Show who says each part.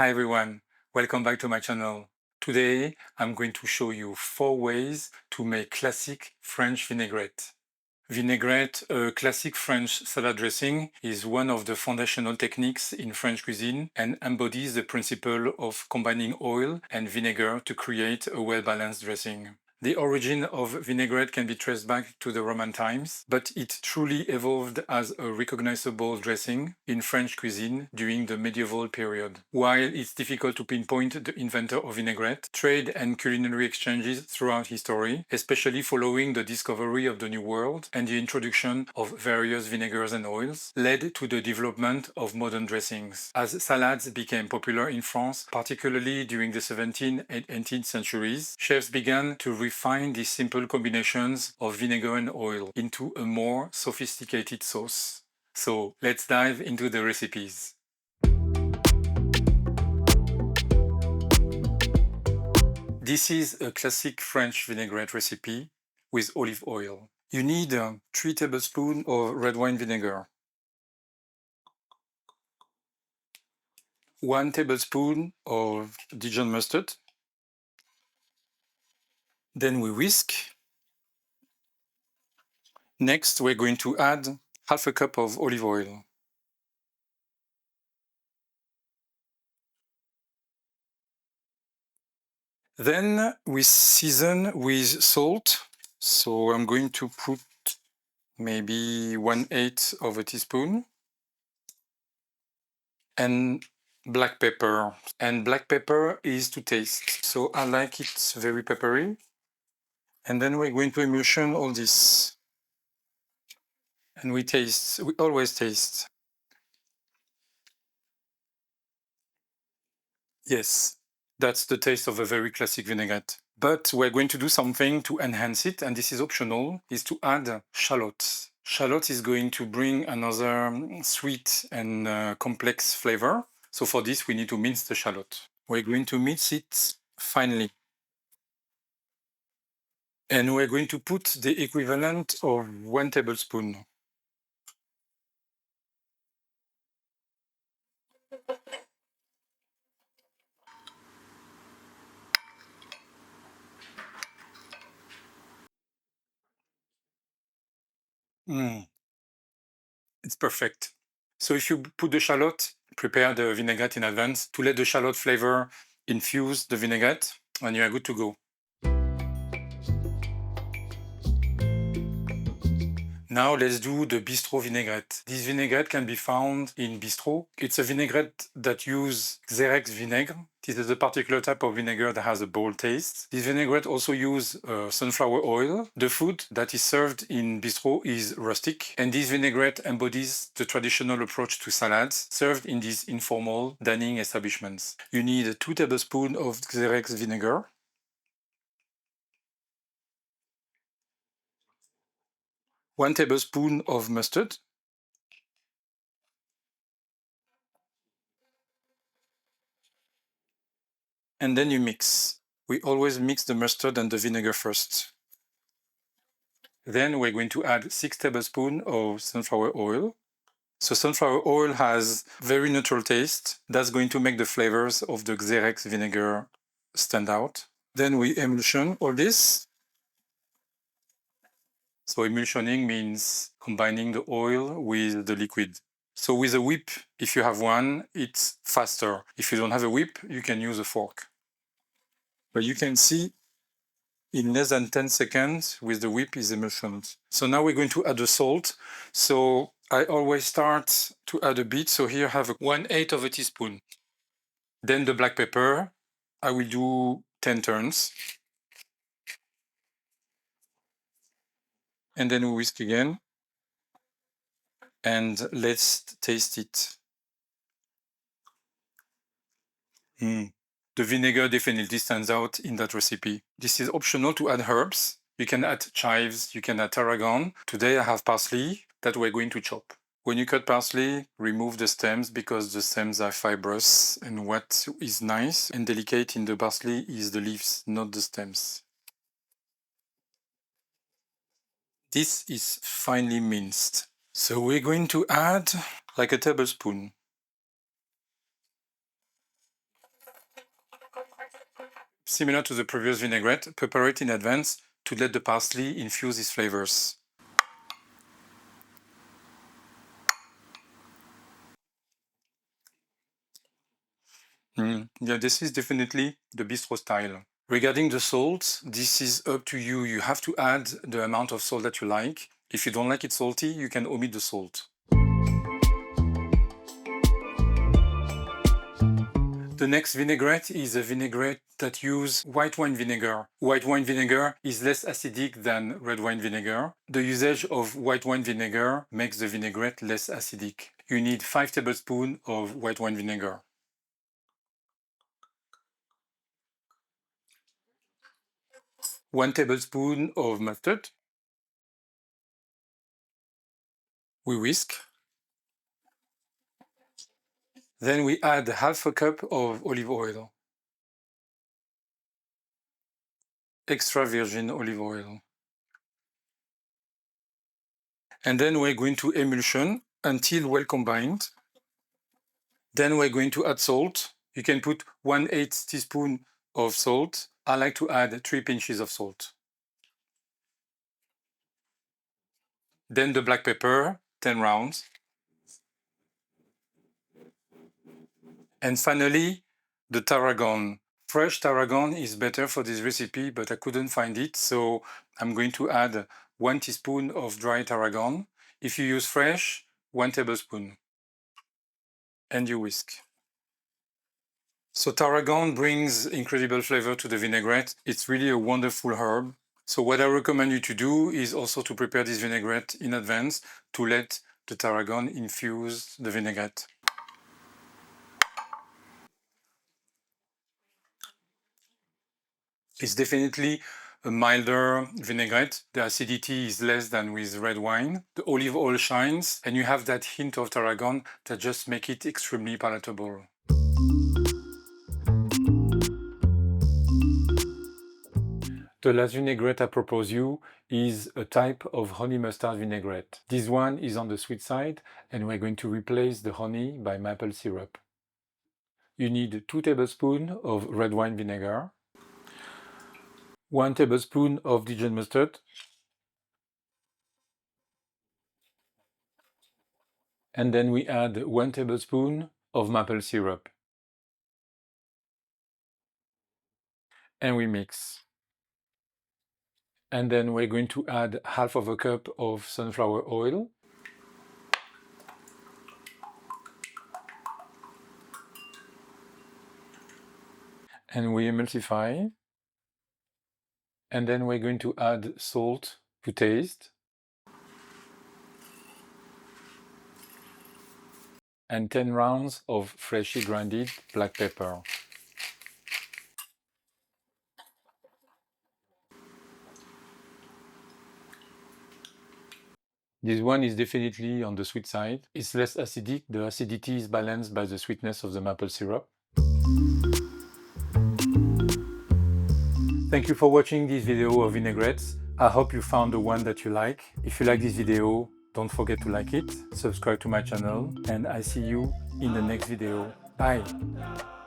Speaker 1: Hi everyone, welcome back to my channel. Today I'm going to show you 4 ways to make classic French vinaigrette. Vinaigrette, a classic French salad dressing, is one of the foundational techniques in French cuisine and embodies the principle of combining oil and vinegar to create a well-balanced dressing. The origin of vinaigrette can be traced back to the Roman times, but it truly evolved as a recognizable dressing in French cuisine during the medieval period. While it's difficult to pinpoint the inventor of vinaigrette, trade and culinary exchanges throughout history, especially following the discovery of the New World and the introduction of various vinegars and oils, led to the development of modern dressings. As salads became popular in France, particularly during the 17th and 18th centuries, chefs began to refine these simple combinations of vinegar and oil into a more sophisticated sauce. So let's dive into the recipes. This is a classic French vinaigrette recipe with olive oil. You need 3 tablespoons of red wine vinegar, 1 tablespoon of Dijon mustard. Then we whisk. Next, we're going to add half a cup of olive oil. Then we season with salt. So I'm going to put maybe 1/8 of a teaspoon. And black pepper. And black pepper is to taste. So I like it very peppery. And then we're going to emulsion all this. And we always taste. Yes, that's the taste of a very classic vinaigrette. But we're going to do something to enhance it, and this is optional, is to add shallots. Shallot is going to bring another sweet and complex flavor. So for this, we need to mince the shallot. We're going to mince it finely. And we're going to put the equivalent of 1 tablespoon. It's perfect. So if you put the shallot, prepare the vinaigrette in advance to let the shallot flavor infuse the vinaigrette, and you are good to go. Now let's do the bistro vinaigrette. This vinaigrette can be found in bistro. It's a vinaigrette that uses Xerex vinegar. This is a particular type of vinegar that has a bold taste. This vinaigrette also uses sunflower oil. The food that is served in bistro is rustic, and this vinaigrette embodies the traditional approach to salads served in these informal dining establishments. You need 2 tablespoons of Xerex vinegar, 1 tablespoon of mustard, and then you mix. We always mix the mustard and the vinegar first. Then we're going to add 6 tablespoons of sunflower oil. So sunflower oil has very neutral taste. That's going to make the flavors of the Xerex vinegar stand out. Then we emulsion all this. So emulsioning means combining the oil with the liquid. So with a whip, if you have one, it's faster. If you don't have a whip, you can use a fork. But you can see in less than 10 seconds with the whip is emulsioned. So now we're going to add the salt. So I always start to add a bit. So here I have 1/8 of a teaspoon. Then the black pepper, I will do 10 turns. And then we whisk again. And let's taste it. The vinegar definitely stands out in that recipe. This is optional to add herbs. You can add chives, you can add tarragon. Today I have parsley that we're going to chop. When you cut parsley, remove the stems because the stems are fibrous, and what is nice and delicate in the parsley is the leaves, not the stems. This is finely minced. So we're going to add like a tablespoon. Similar to the previous vinaigrette, prepare it in advance to let the parsley infuse its flavors. Yeah, this is definitely the bistro style. Regarding the salt, this is up to you. You have to add the amount of salt that you like. If you don't like it salty, you can omit the salt. The next vinaigrette is a vinaigrette that uses white wine vinegar. White wine vinegar is less acidic than red wine vinegar. The usage of white wine vinegar makes the vinaigrette less acidic. You need 5 tablespoons of white wine vinegar. 1 tablespoon of mustard. We whisk. Then we add half a cup of olive oil. Extra virgin olive oil. And then we're going to emulsion until well combined. Then we're going to add salt. You can put 1/8 teaspoon of salt. I like to add 3 pinches of salt. Then the black pepper, 10 rounds. And finally, the tarragon. Fresh tarragon is better for this recipe, but I couldn't find it, so I'm going to add 1 teaspoon of dry tarragon. If you use fresh, 1 tablespoon. And you whisk. So tarragon brings incredible flavor to the vinaigrette. It's really a wonderful herb. So what I recommend you to do is also to prepare this vinaigrette in advance to let the tarragon infuse the vinaigrette. It's definitely a milder vinaigrette. The acidity is less than with red wine. The olive oil shines, and you have that hint of tarragon that just make it extremely palatable. The last vinaigrette I propose you is a type of honey mustard vinaigrette. This one is on the sweet side, and we're going to replace the honey by maple syrup. You need 2 tablespoons of red wine vinegar, 1 tablespoon of Dijon mustard, and then we add 1 tablespoon of maple syrup. And we mix. And then we're going to add half of a cup of sunflower oil. And we emulsify. And then we're going to add salt to taste. And 10 rounds of freshly grounded black pepper. This one is definitely on the sweet side. It's less acidic. The acidity is balanced by the sweetness of the maple syrup. Thank you for watching this video of vinaigrettes. I hope you found the one that you like. If you like this video, don't forget to like it, subscribe to my channel, and I see you in the next video. Bye!